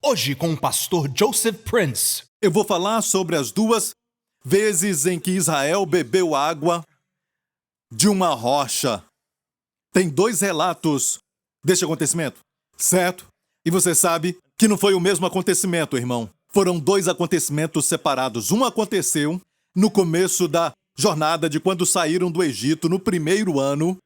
Hoje com o pastor Joseph Prince. Eu vou falar sobre as duas vezes em que Israel bebeu água de uma rocha. Tem dois relatos deste acontecimento, certo? E você sabe que não foi o mesmo acontecimento, irmão. Foram dois acontecimentos separados. Um aconteceu no começo da jornada de quando saíram do Egito, no primeiro ano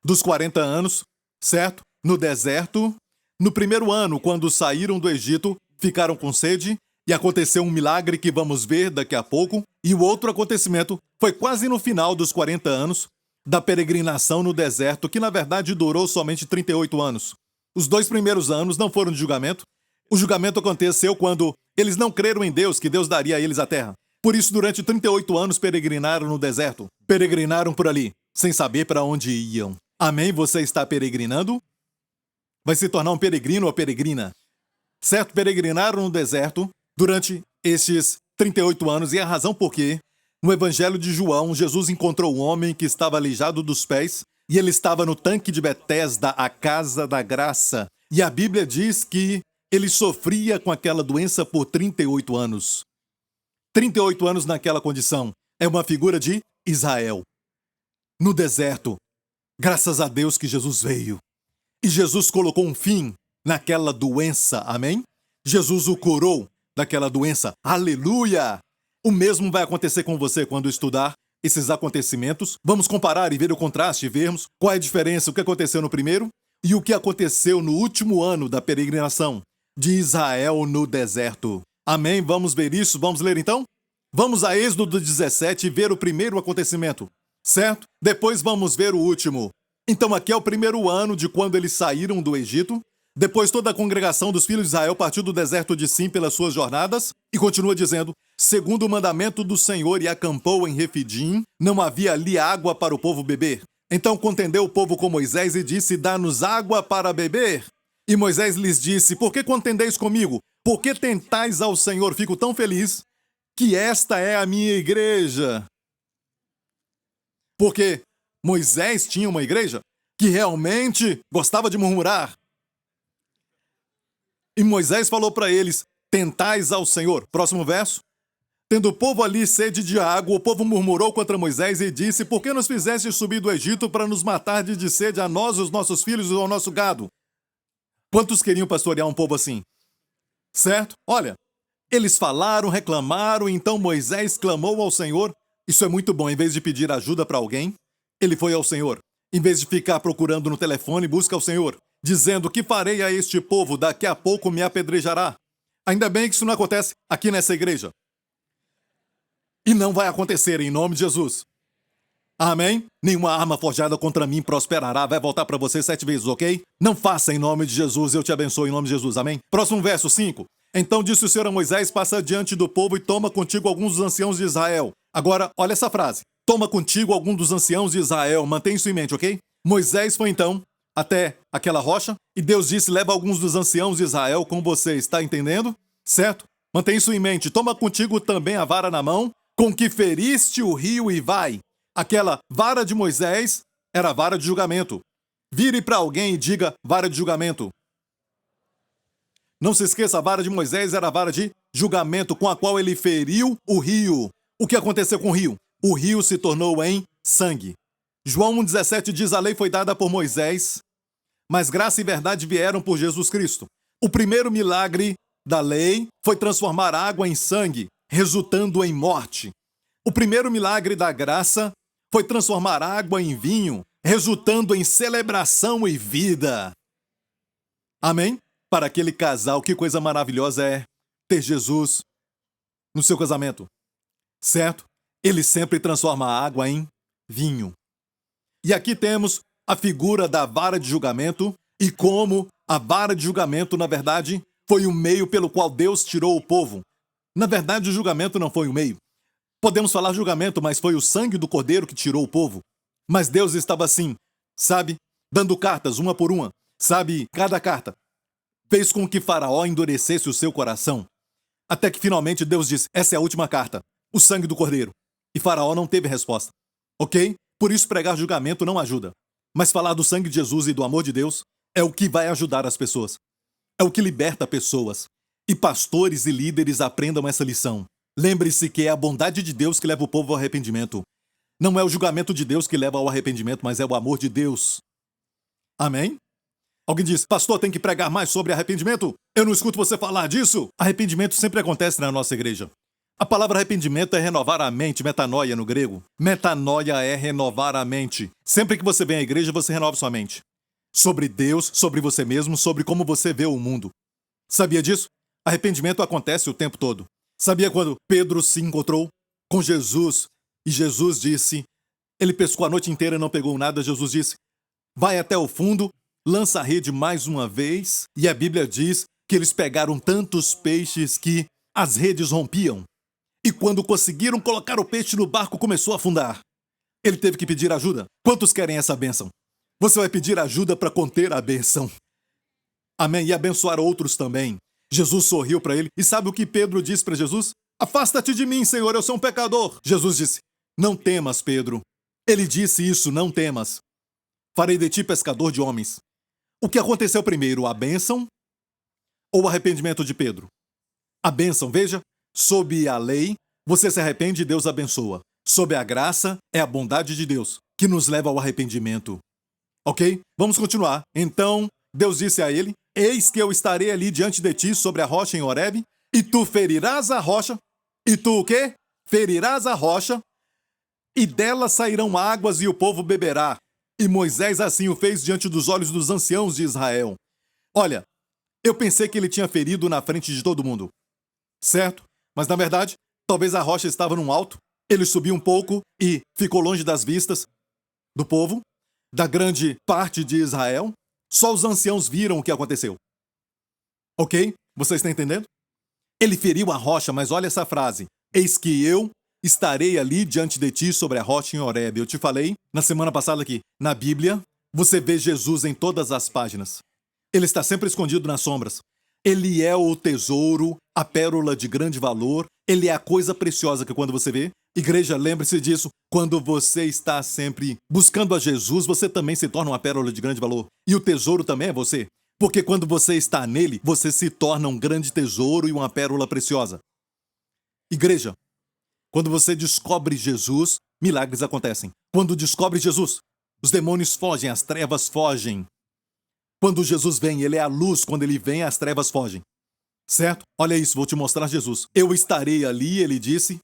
dos 40 anos, certo? No deserto. No primeiro ano, quando saíram do Egito, ficaram com sede e aconteceu um milagre que vamos ver daqui a pouco. E o outro acontecimento foi quase no final dos 40 anos da peregrinação no deserto, que na verdade durou somente 38 anos. Os dois primeiros anos não foram de julgamento. O julgamento aconteceu quando eles não creram em Deus, que Deus daria a eles a terra. Por isso, durante 38 anos, peregrinaram no deserto. Peregrinaram por ali, sem saber para onde iam. Amém? Você está peregrinando? Vai se tornar um peregrino ou peregrina. Certo? Peregrinaram no deserto durante estes 38 anos, e a razão por quê, no Evangelho de João, Jesus encontrou um homem que estava aleijado dos pés, e ele estava no tanque de Betesda, a casa da graça. E a Bíblia diz que ele sofria com aquela doença por 38 anos. 38 anos naquela condição. É uma figura de Israel. No deserto. Graças a Deus que Jesus veio. E Jesus colocou um fim naquela doença, amém? Jesus o curou daquela doença, aleluia! O mesmo vai acontecer com você quando estudar esses acontecimentos. Vamos comparar e ver o contraste, vermos qual é a diferença, o que aconteceu no primeiro e o que aconteceu no último ano da peregrinação de Israel no deserto. Amém? Vamos ver isso? Vamos ler então? Vamos a Êxodo 17 e ver o primeiro acontecimento, certo? Depois vamos ver o último. Então aqui é o primeiro ano de quando eles saíram do Egito. Depois toda a congregação dos filhos de Israel partiu do deserto de Sim pelas suas jornadas. E continua dizendo, segundo o mandamento do Senhor, e acampou em Refidim, não havia ali água para o povo beber. Então contendeu o povo com Moisés e disse, dá-nos água para beber. E Moisés lhes disse, por que contendeis comigo? Por que tentais ao Senhor? Fico tão feliz que esta é a minha igreja. Porque Moisés tinha uma igreja que realmente gostava de murmurar. E Moisés falou para eles, tentais ao Senhor. Próximo verso. Tendo o povo ali sede de água, o povo murmurou contra Moisés e disse, por que nos fizeste subir do Egito para nos matar de sede a nós, os nossos filhos e ao nosso gado? Quantos queriam pastorear um povo assim? Certo? Olha, eles falaram, reclamaram, então Moisés clamou ao Senhor. Isso é muito bom, em vez de pedir ajuda para alguém, ele foi ao Senhor. Em vez de ficar procurando no telefone, busca ao Senhor, dizendo, que farei a este povo? Daqui a pouco me apedrejará. Ainda bem que isso não acontece aqui nessa igreja. E não vai acontecer em nome de Jesus. Amém? Nenhuma arma forjada contra mim prosperará, vai voltar para você 7 vezes, ok? Não faça em nome de Jesus, eu te abençoo em nome de Jesus, amém? Próximo verso 5. Então disse o Senhor a Moisés, passa diante do povo e toma contigo alguns dos anciãos de Israel. Agora, olha essa frase. Toma contigo algum dos anciãos de Israel. Mantém isso em mente, ok? Moisés foi então até aquela rocha e Deus disse, leva alguns dos anciãos de Israel com você. Está entendendo? Certo? Mantém isso em mente. Toma contigo também a vara na mão, com que feriste o rio e vai. Aquela vara de Moisés era a vara de julgamento. Vire para alguém e diga vara de julgamento. Não se esqueça, a vara de Moisés era a vara de julgamento com a qual ele feriu o rio. O que aconteceu com o rio? O rio se tornou em sangue. João 1,17 diz, a lei foi dada por Moisés, mas graça e verdade vieram por Jesus Cristo. O primeiro milagre da lei foi transformar água em sangue, resultando em morte. O primeiro milagre da graça foi transformar água em vinho, resultando em celebração e vida. Amém? Para aquele casal, que coisa maravilhosa é ter Jesus no seu casamento. Certo? Ele sempre transforma a água em vinho. E aqui temos a figura da vara de julgamento e como a vara de julgamento, na verdade, foi o meio pelo qual Deus tirou o povo. Na verdade, o julgamento não foi o meio. Podemos falar julgamento, mas foi o sangue do cordeiro que tirou o povo. Mas Deus estava assim, sabe? Dando cartas, uma por uma. Sabe, cada carta fez com que Faraó endurecesse o seu coração. Até que finalmente Deus disse, essa é a última carta. O sangue do cordeiro. E Faraó não teve resposta. Ok? Por isso pregar julgamento não ajuda. Mas falar do sangue de Jesus e do amor de Deus é o que vai ajudar as pessoas. É o que liberta pessoas. E pastores e líderes aprendam essa lição. Lembre-se que é a bondade de Deus que leva o povo ao arrependimento. Não é o julgamento de Deus que leva ao arrependimento, mas é o amor de Deus. Amém? Alguém diz, pastor, tem que pregar mais sobre arrependimento? Eu não escuto você falar disso. Arrependimento sempre acontece na nossa igreja. A palavra arrependimento é renovar a mente, metanoia no grego. Metanoia é renovar a mente. Sempre que você vem à igreja, você renova sua mente. Sobre Deus, sobre você mesmo, sobre como você vê o mundo. Sabia disso? Arrependimento acontece o tempo todo. Sabia quando Pedro se encontrou com Jesus e Jesus disse, ele pescou a noite inteira e não pegou nada, Jesus disse, vai até o fundo, lança a rede mais uma vez, e a Bíblia diz que eles pegaram tantos peixes que as redes rompiam. E quando conseguiram colocar o peixe no barco, começou a afundar. Ele teve que pedir ajuda. Quantos querem essa bênção? Você vai pedir ajuda para conter a bênção. Amém? E abençoar outros também. Jesus sorriu para ele. E sabe o que Pedro disse para Jesus? Afasta-te de mim, Senhor, eu sou um pecador. Jesus disse, não temas, Pedro. Ele disse isso, não temas. Farei de ti pescador de homens. O que aconteceu primeiro, a bênção ou o arrependimento de Pedro? A bênção, veja, sob a lei, você se arrepende e Deus abençoa. Sob a graça, é a bondade de Deus que nos leva ao arrependimento. Ok? Vamos continuar. Então, Deus disse a ele, eis que eu estarei ali diante de ti sobre a rocha em Horebe, e tu ferirás a rocha. E tu o quê? Ferirás a rocha, e dela sairão águas e o povo beberá. E Moisés assim o fez diante dos olhos dos anciãos de Israel. Olha, eu pensei que ele tinha ferido na frente de todo mundo. Certo? Mas na verdade, talvez a rocha estava num alto. Ele subiu um pouco e ficou longe das vistas do povo, da grande parte de Israel. Só os anciãos viram o que aconteceu. Ok? Você está entendendo? Ele feriu a rocha, mas olha essa frase. Eis que eu estarei ali diante de ti sobre a rocha em Horebe. Eu te falei na semana passada que, na Bíblia, você vê Jesus em todas as páginas. Ele está sempre escondido nas sombras. Ele é o tesouro, a pérola de grande valor. Ele é a coisa preciosa que quando você vê, igreja, lembre-se disso, quando você está sempre buscando a Jesus, você também se torna uma pérola de grande valor. E o tesouro também é você. Porque quando você está nele, você se torna um grande tesouro e uma pérola preciosa. Igreja, quando você descobre Jesus, milagres acontecem. Quando descobre Jesus, os demônios fogem, as trevas fogem. Quando Jesus vem, ele é a luz. Quando ele vem, as trevas fogem. Certo? Olha isso, vou te mostrar Jesus. Eu estarei ali, ele disse,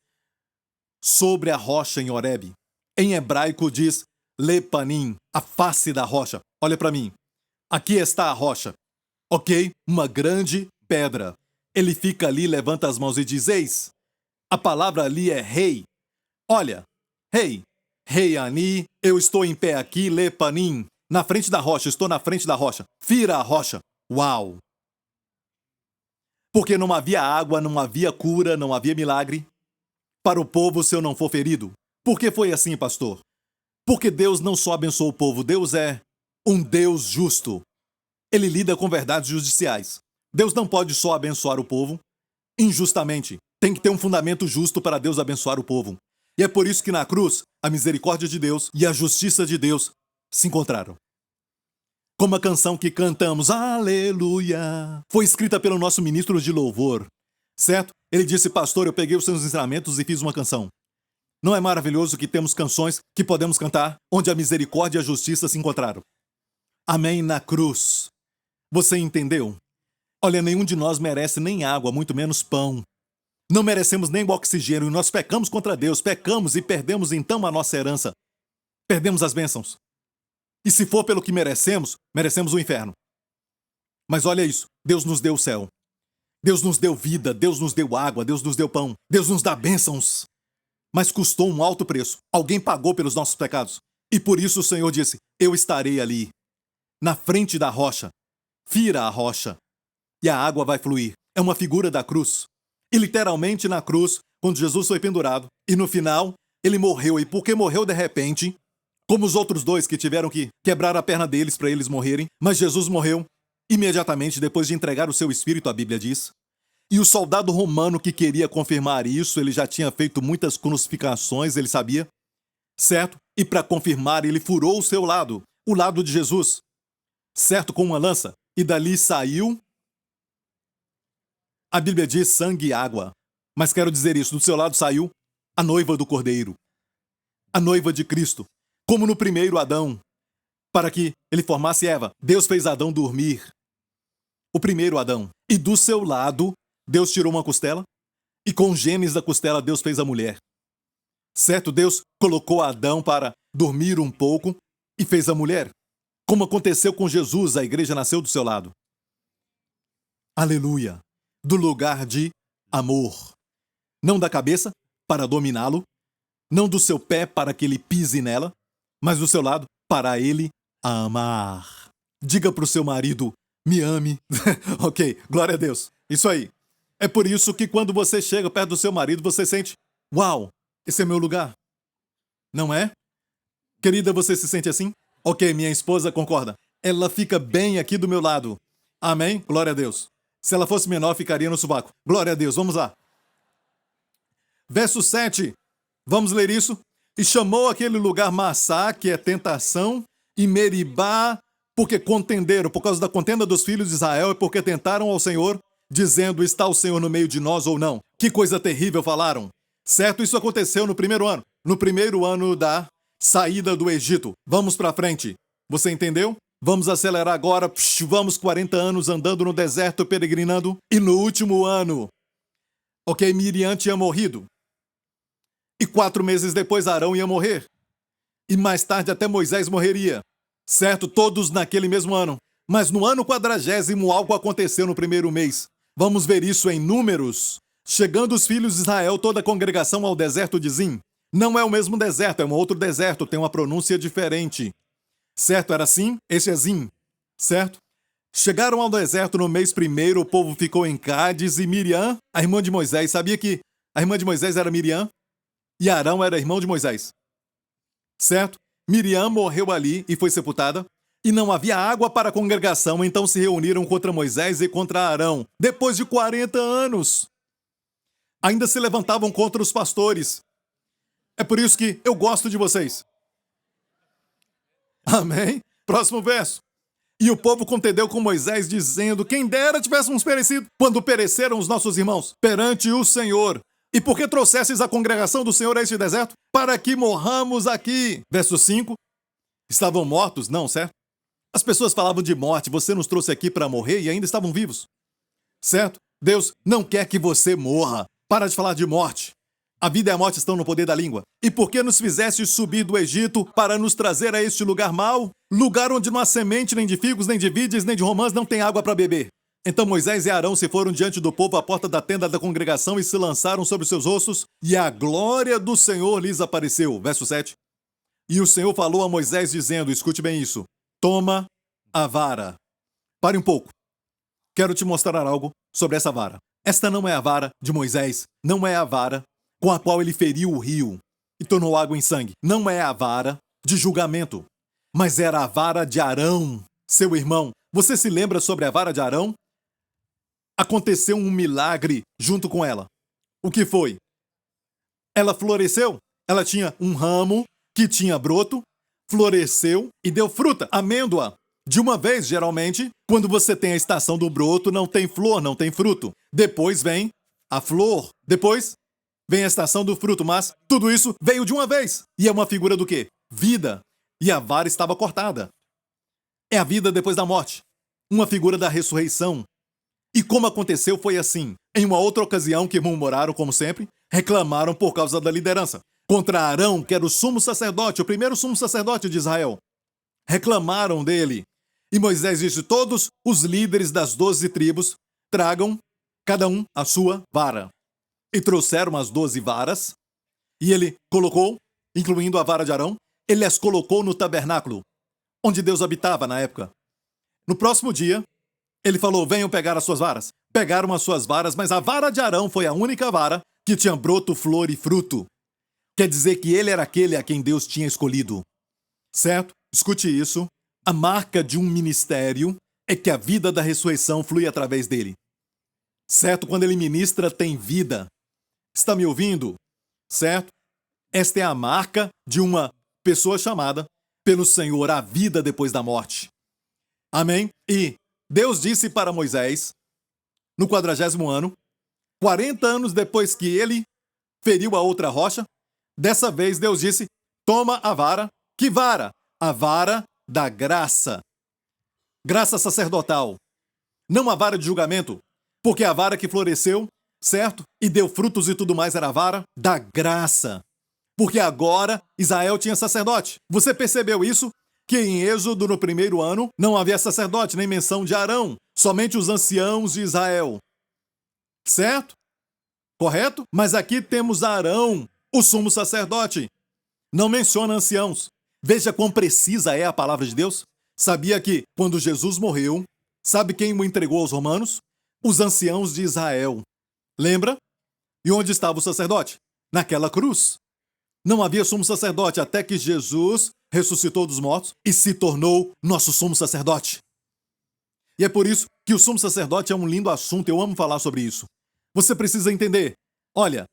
sobre a rocha em Horebe. Em hebraico diz Lepanim, a face da rocha. Olha para mim. Aqui está a rocha. Ok? Uma grande pedra. Ele fica ali, levanta as mãos e diz, eis, a palavra ali é rei. Olha, rei, rei Ani, eu estou em pé aqui, Lepanim, na frente da rocha, estou na frente da rocha. Fira a rocha. Uau! Porque não havia água, não havia cura, não havia milagre para o povo se eu não for ferido. Por que foi assim, pastor? Porque Deus não só abençoa o povo, Deus é um Deus justo. Ele lida com verdades judiciais. Deus não pode só abençoar o povo injustamente. Tem que ter um fundamento justo para Deus abençoar o povo. E é por isso que na cruz, a misericórdia de Deus e a justiça de Deus se encontraram. Como a canção que cantamos, Aleluia, foi escrita pelo nosso ministro de louvor, certo? Ele disse, pastor, eu peguei os seus ensinamentos e fiz uma canção. Não é maravilhoso que temos canções que podemos cantar onde a misericórdia e a justiça se encontraram? Amém na cruz. Você entendeu? Olha, nenhum de nós merece nem água, muito menos pão. Não merecemos nem o oxigênio e nós pecamos contra Deus, pecamos e perdemos então a nossa herança. Perdemos as bênçãos. E se for pelo que merecemos, merecemos o inferno. Mas olha isso, Deus nos deu o céu. Deus nos deu vida, Deus nos deu água, Deus nos deu pão, Deus nos dá bênçãos. Mas custou um alto preço. Alguém pagou pelos nossos pecados. E por isso o Senhor disse, eu estarei ali, na frente da rocha. Fira a rocha, e a água vai fluir. É uma figura da cruz. E literalmente na cruz, quando Jesus foi pendurado, e no final, ele morreu. E porque morreu de repente, como os outros dois que tiveram que quebrar a perna deles para eles morrerem, mas Jesus morreu imediatamente depois de entregar o seu espírito, a Bíblia diz. E o soldado romano que queria confirmar isso, ele já tinha feito muitas crucificações, ele sabia, certo? E para confirmar, ele furou o seu lado, o lado de Jesus, certo? Com uma lança. E dali saiu A Bíblia diz sangue e água. Mas quero dizer isso, do seu lado saiu a noiva do Cordeiro. A noiva de Cristo. Como no primeiro Adão. Para que ele formasse Eva, Deus fez Adão dormir. O primeiro Adão. E do seu lado, Deus tirou uma costela. E com os genes da costela, Deus fez a mulher. Certo? Deus colocou Adão para dormir um pouco e fez a mulher. Como aconteceu com Jesus, a igreja nasceu do seu lado. Aleluia! Do lugar de amor. Não da cabeça, para dominá-lo. Não do seu pé, para que ele pise nela. Mas do seu lado, para ele amar. Diga para o seu marido, me ame. Ok, glória a Deus. Isso aí. É por isso que quando você chega perto do seu marido, você sente, uau, esse é meu lugar. Não é? Querida, você se sente assim? Ok, minha esposa concorda. Ela fica bem aqui do meu lado. Amém? Glória a Deus. Se ela fosse menor, ficaria no sovaco. Glória a Deus, vamos lá. Verso 7. Vamos ler isso? E chamou aquele lugar Massá, que é tentação, e Meribá, porque contenderam, por causa da contenda dos filhos de Israel, e porque tentaram ao Senhor, dizendo, está o Senhor no meio de nós ou não? Que coisa terrível falaram. Certo? Isso aconteceu no primeiro ano. No primeiro ano da saída do Egito. Vamos para frente. Você entendeu? Vamos acelerar agora. Vamos 40 anos andando no deserto, peregrinando. E no último ano, ok, Miriam tinha morrido. E 4 meses depois Arão ia morrer. E mais tarde até Moisés morreria. Certo? Todos naquele mesmo ano. Mas no ano 40º algo aconteceu no primeiro mês. Vamos ver isso em Números. Chegando os filhos de Israel, toda a congregação ao deserto de Zim. Não é o mesmo deserto, é um outro deserto, tem uma pronúncia diferente. Certo? Era assim? Esse é Zim. Certo? Chegaram ao deserto no mês primeiro, o povo ficou em Cádiz e Miriam, a irmã de Moisés, sabia que a irmã de Moisés era Miriam? E Arão era irmão de Moisés. Certo? Miriam morreu ali e foi sepultada. E não havia água para a congregação, então se reuniram contra Moisés e contra Arão. Depois de 40 anos. Ainda se levantavam contra os pastores. É por isso que eu gosto de vocês. Amém? Próximo verso. E o povo contendeu com Moisés, dizendo, quem dera tivéssemos perecido, quando pereceram os nossos irmãos, perante o Senhor. E por que trouxesses a congregação do Senhor a este deserto? Para que morramos aqui. Verso 5. Estavam mortos? Não, certo? As pessoas falavam de morte, você nos trouxe aqui para morrer e ainda estavam vivos. Certo? Deus não quer que você morra. Para de falar de morte. A vida e a morte estão no poder da língua. E por que nos fizeste subir do Egito para nos trazer a este lugar mau? Lugar onde não há semente, nem de figos, nem de vides, nem de romãs, não tem água para beber. Então Moisés e Arão se foram diante do povo à porta da tenda da congregação e se lançaram sobre seus rostos, e a glória do Senhor lhes apareceu. Verso 7. E o Senhor falou a Moisés dizendo, escute bem isso, toma a vara. Pare um pouco. Quero te mostrar algo sobre essa vara. Esta não é a vara de Moisés, não é a vara com a qual ele feriu o rio e tornou água em sangue. Não é a vara de julgamento, mas era a vara de Arão, seu irmão. Você se lembra sobre a vara de Arão? Aconteceu um milagre junto com ela. O que foi? Ela floresceu. Ela tinha um ramo que tinha broto, floresceu e deu fruta, amêndoa. De uma vez, geralmente, quando você tem a estação do broto, não tem flor, não tem fruto. Depois vem a flor. Depois vem a estação do fruto, mas tudo isso veio de uma vez. E é uma figura do quê? Vida. E a vara estava cortada. É a vida depois da morte. Uma figura da ressurreição. E como aconteceu foi assim. Em uma outra ocasião que murmuraram, como sempre, reclamaram por causa da liderança. Contra Arão, que era o sumo sacerdote, o primeiro sumo sacerdote de Israel. Reclamaram dele. E Moisés disse, todos os líderes das 12 tribos tragam cada um a sua vara. E trouxeram as 12 varas. E ele colocou, incluindo a vara de Arão, ele as colocou no tabernáculo, onde Deus habitava na época. No próximo dia, ele falou, venham pegar as suas varas. Pegaram as suas varas, mas a vara de Arão foi a única vara que tinha broto, flor e fruto. Quer dizer que ele era aquele a quem Deus tinha escolhido. Certo? Escute isso. A marca de um ministério é que a vida da ressurreição flui através dele. Certo? Quando ele ministra, tem vida. Está me ouvindo? Certo? Esta é a marca de uma pessoa chamada pelo Senhor a vida depois da morte. Amém? E Deus disse para Moisés, no 40º ano, 40 anos depois que ele feriu a outra rocha, dessa vez Deus disse: toma a vara. Que vara? A vara da graça. Graça sacerdotal. Não a vara de julgamento, porque a vara que floresceu, certo? E deu frutos e tudo mais era a vara da graça. Porque agora Israel tinha sacerdote. Você percebeu isso? Que em Êxodo, no primeiro ano, não havia sacerdote, nem menção de Arão. Somente os anciãos de Israel. Certo? Correto? Mas aqui temos Arão, o sumo sacerdote. Não menciona anciãos. Veja quão precisa é a palavra de Deus. Sabia que, quando Jesus morreu, sabe quem o entregou aos romanos? Os anciãos de Israel. Lembra? E onde estava o sacerdote? Naquela cruz. Não havia sumo sacerdote até que Jesus ressuscitou dos mortos e se tornou nosso sumo sacerdote. E é por isso que o sumo sacerdote é um lindo assunto, eu amo falar sobre isso. Você precisa entender, olha,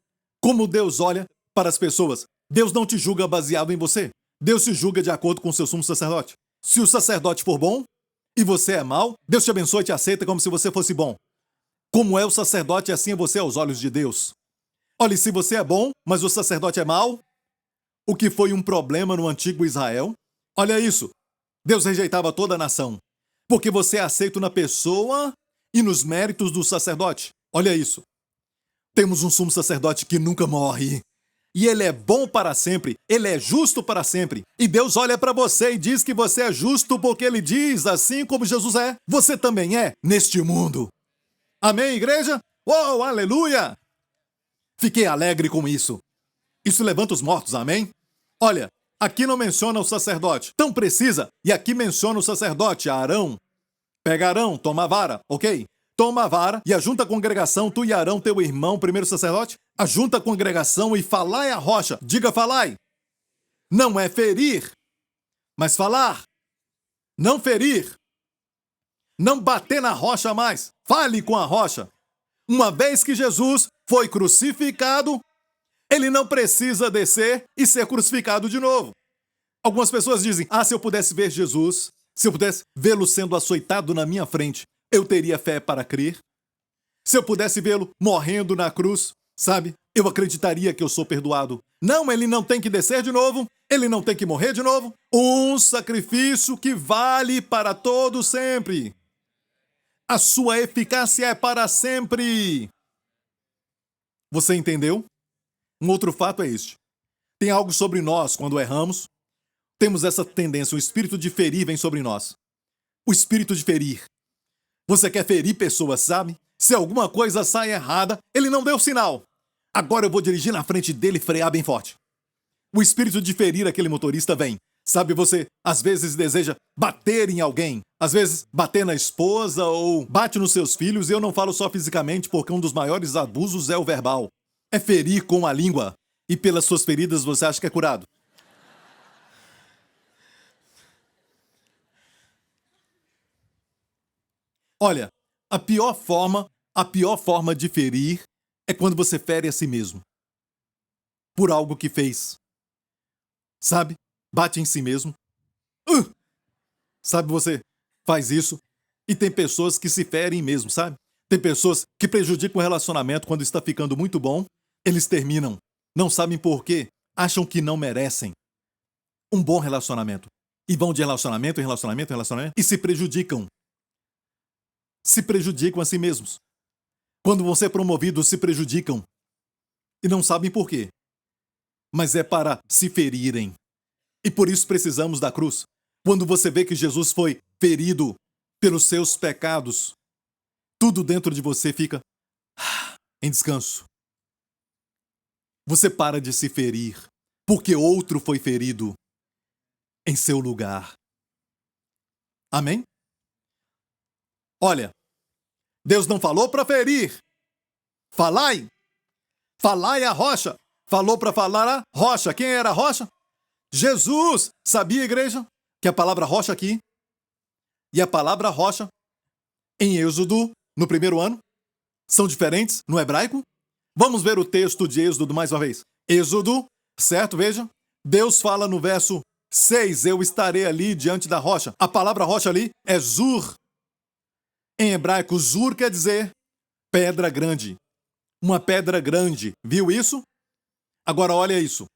como Deus olha para as pessoas. Deus não te julga baseado em você. Deus te julga de acordo com o seu sumo sacerdote. Se o sacerdote for bom e você é mau, Deus te abençoa e te aceita como se você fosse bom. Como é o sacerdote, assim é você aos olhos de Deus. Olha, se você é bom, mas o sacerdote é mau, o que foi um problema no antigo Israel, olha isso. Deus rejeitava toda a nação, porque você é aceito na pessoa e nos méritos do sacerdote. Olha isso. Temos um sumo sacerdote que nunca morre. E ele é bom para sempre, ele é justo para sempre. E Deus olha para você e diz que você é justo porque ele diz, assim como Jesus é, você também é neste mundo. Amém, igreja? Oh, aleluia! Fiquei alegre com isso. Isso levanta os mortos, amém? Olha, aqui não menciona o sacerdote. Tão precisa, e aqui menciona o sacerdote, Arão. Pega Arão, toma a vara, ok? Toma a vara e ajunta a congregação, tu e Arão, teu irmão, primeiro sacerdote. Ajunta a congregação e falai a rocha. Diga falai. Não é ferir, mas falar. Não ferir. Não bater na rocha mais. Fale com a rocha. Uma vez que Jesus foi crucificado, ele não precisa descer e ser crucificado de novo. Algumas pessoas dizem, se eu pudesse ver Jesus, se eu pudesse vê-lo sendo açoitado na minha frente, eu teria fé para crer. Se eu pudesse vê-lo morrendo na cruz, sabe, eu acreditaria que eu sou perdoado. Não, ele não tem que descer de novo, ele não tem que morrer de novo. Um sacrifício que vale para todo sempre. A sua eficácia é para sempre. Você entendeu? Um outro fato é este. Tem algo sobre nós quando erramos. Temos essa tendência, o espírito de ferir vem sobre nós. O espírito de ferir. Você quer ferir pessoas, sabe? Se alguma coisa sai errada, ele não deu sinal. Agora eu vou dirigir na frente dele e frear bem forte. O espírito de ferir aquele motorista vem. Sabe, você às vezes deseja bater em alguém, às vezes bater na esposa ou bate nos seus filhos, e eu não falo só fisicamente porque um dos maiores abusos é o verbal. É ferir com a língua. E pelas suas feridas você acha que é curado. Olha, a pior forma de ferir é quando você fere a si mesmo. Por algo que fez. Sabe? Bate em si mesmo. Sabe, você faz isso e tem pessoas que se ferem mesmo, sabe? Tem pessoas que prejudicam o relacionamento quando está ficando muito bom. Eles terminam. Não sabem por quê. Acham que não merecem um bom relacionamento. E vão de relacionamento em relacionamento em relacionamento e se prejudicam. Se prejudicam a si mesmos. Quando vão ser promovidos, se prejudicam. E não sabem por quê. Mas é para se ferirem. E por isso precisamos da cruz. Quando você vê que Jesus foi ferido pelos seus pecados, tudo dentro de você fica em descanso. Você para de se ferir, porque outro foi ferido em seu lugar. Amém? Olha, Deus não falou para ferir. Falai. Falai a rocha. Falou para falar a rocha. Quem era a rocha? Jesus. Sabia, igreja, que a palavra rocha aqui e a palavra rocha em Êxodo, no primeiro ano, são diferentes no hebraico? Vamos ver o texto de Êxodo mais uma vez. Êxodo, certo? Veja. Deus fala no verso 6, eu estarei ali diante da rocha. A palavra rocha ali é zur. Em hebraico, zur quer dizer pedra grande. uma pedra grande. Viu isso? Agora olha isso.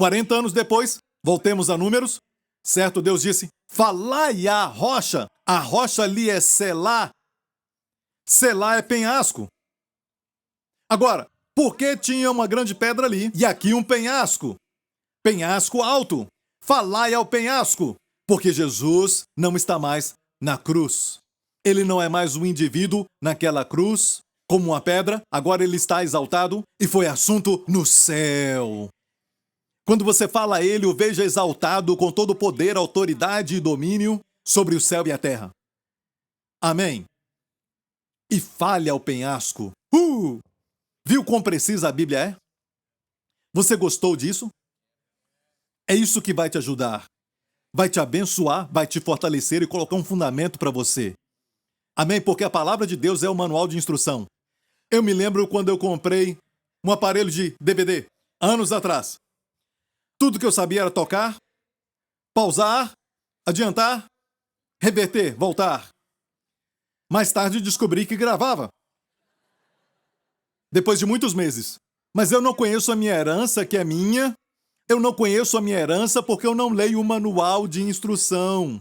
40 anos depois, voltemos a Números. Certo, Deus disse, falai à rocha. A rocha ali é Selá. Selá é penhasco. Agora, por que tinha uma grande pedra ali e aqui um penhasco? Penhasco alto. Falai ao penhasco. Porque Jesus não está mais na cruz. Ele não é mais um indivíduo naquela cruz, como uma pedra. Agora ele está exaltado e foi assunto no céu. Quando você fala a ele, o veja exaltado com todo o poder, autoridade e domínio sobre o céu e a terra. Amém. E fale ao penhasco. Viu quão precisa a Bíblia é? Você gostou disso? É isso que vai te ajudar. Vai te abençoar, vai te fortalecer e colocar um fundamento para você. Amém? Porque a palavra de Deus é o manual de instrução. Eu me lembro quando eu comprei um aparelho de DVD, anos atrás. Tudo que eu sabia era tocar, pausar, adiantar, reverter, voltar. Mais tarde descobri que gravava. Depois de muitos meses. Mas eu não conheço a minha herança, que é minha. Eu não conheço a minha herança porque eu não leio o manual de instrução.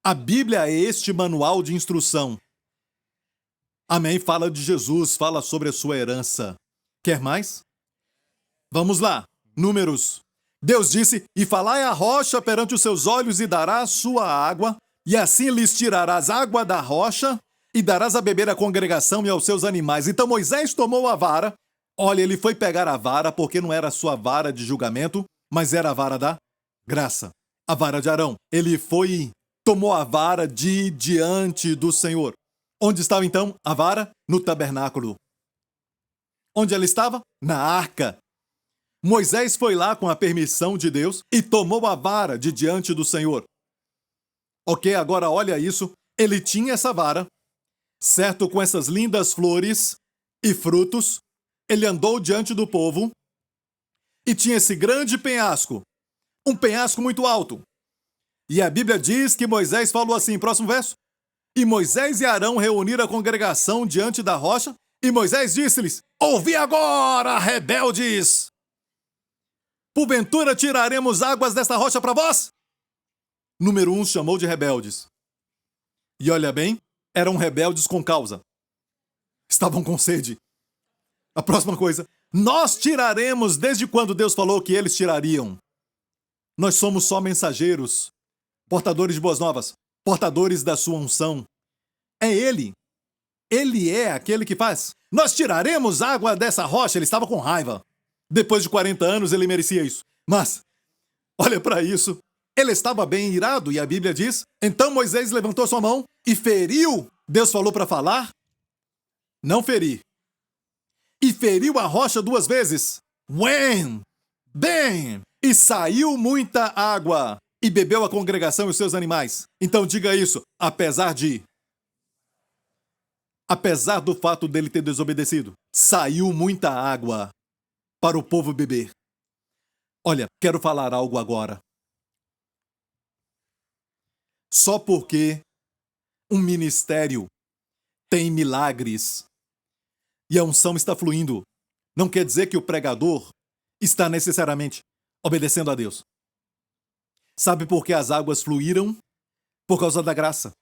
A Bíblia é este manual de instrução. Amém? Fala de Jesus, fala sobre a sua herança. Quer mais? Vamos lá. Números. Deus disse, e falai a rocha perante os seus olhos e dará sua água, e assim lhes tirarás água da rocha, e darás a beber à congregação e aos seus animais. Então Moisés tomou a vara. Olha, ele foi pegar a vara, porque não era a sua vara de julgamento, mas era a vara da graça. A vara de Arão. Ele tomou a vara de diante do Senhor. Onde estava então a vara? No tabernáculo. Onde ela estava? Na arca. Moisés foi lá com a permissão de Deus e tomou a vara de diante do Senhor. Ok, agora olha isso. Ele tinha essa vara, certo, com essas lindas flores e frutos. Ele andou diante do povo e tinha esse grande penhasco. Um penhasco muito alto. E a Bíblia diz que Moisés falou assim, próximo verso. E Moisés e Arão reuniram a congregação diante da rocha. E Moisés disse-lhes, ouvi agora, rebeldes! Porventura tiraremos águas desta rocha para vós? Número 1 chamou de rebeldes. E olha bem, eram rebeldes com causa. Estavam com sede. A próxima coisa, nós tiraremos desde quando Deus falou que eles tirariam. Nós somos só mensageiros, portadores de boas novas, portadores da sua unção. É Ele. Ele é aquele que faz. Nós tiraremos água dessa rocha. Ele estava com raiva. Depois de 40 anos, ele merecia isso. Mas, olha para isso. Ele estava bem irado, e a Bíblia diz, então Moisés levantou sua mão e feriu. Deus falou para falar, não ferir. E feriu a rocha 2 vezes. When? Bem! E saiu muita água. E bebeu a congregação e os seus animais. Então diga isso, apesar do fato dele ter desobedecido, saiu muita água para o povo beber. Olha, quero falar algo agora. Só porque um ministério tem milagres e a unção está fluindo, não quer dizer que o pregador está necessariamente obedecendo a Deus. Sabe por que as águas fluíram? Por causa da graça.